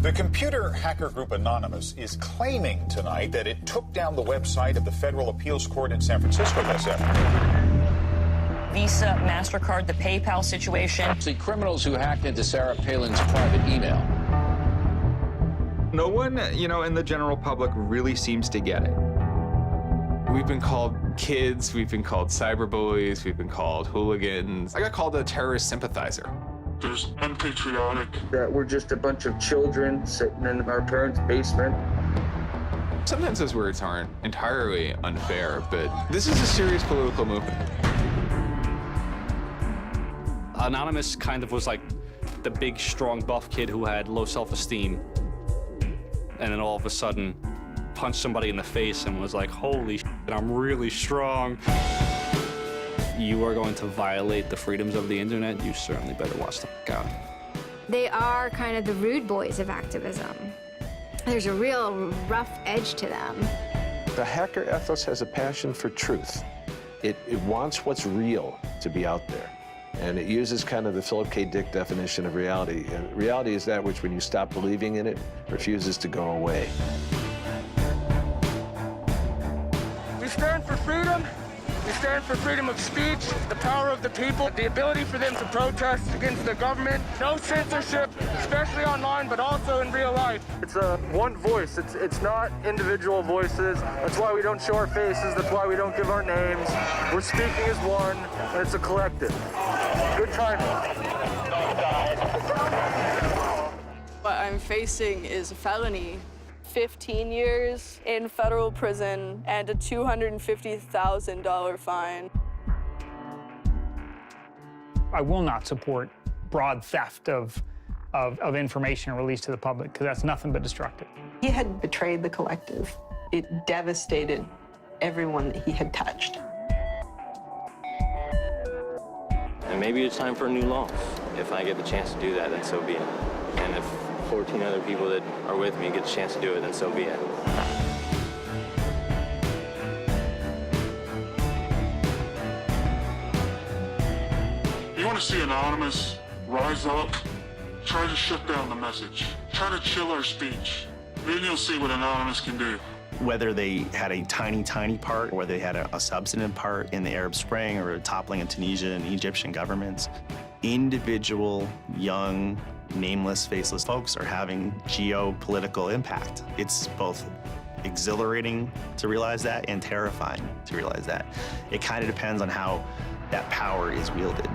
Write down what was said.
The computer hacker group Anonymous is claiming tonight that it took down the website of the Federal Appeals Court in San Francisco this afternoon. Visa, MasterCard, the PayPal situation. The criminals who hacked into Sarah Palin's private email. No one, in the general public really seems to get it. We've been called kids, we've been called cyberbullies, we've been called hooligans. I got called a terrorist sympathizer. There's unpatriotic. That we're just a bunch of children sitting in our parents' basement. Sometimes those words aren't entirely unfair, but this is a serious political movement. Anonymous kind of was like the big, strong, buff kid who had low self-esteem, and then all of a sudden punched somebody in the face and was like, holy shit, I'm really strong. You are going to violate the freedoms of the internet, you certainly better watch the fuck out. They are kind of the rude boys of activism. There's a real rough edge to them. The hacker ethos has a passion for truth. It wants what's real to be out there. And it uses kind of the Philip K. Dick definition of reality. And reality is that which, when you stop believing in it, refuses to go away. We stand for freedom. We stand for freedom of speech, the power of the people, the ability for them to protest against the government. No censorship, especially online, but also in real life. It's one voice. It's not individual voices. That's why we don't show our faces. That's why we don't give our names. We're speaking as one, and it's a collective. Good timing. What I'm facing is a felony. 15 years in federal prison and a $250,000 fine. I will not support broad theft of information released to the public, because that's nothing but destructive. He had betrayed the collective. It devastated everyone that he had touched. And maybe it's time for a new law. If I get the chance to do that, then so be it. And if 14 other people that are with me get the chance to do it, then so be it. You want to see Anonymous rise up? Try to shut down the message. Try to chill our speech. Then you'll see what Anonymous can do. Whether they had a tiny, tiny part, or whether they had a substantive part in the Arab Spring or a toppling of Tunisia and Egyptian governments, individual, young, nameless, faceless folks are having geopolitical impact. It's both exhilarating to realize that and terrifying to realize that. It kind of depends on how that power is wielded.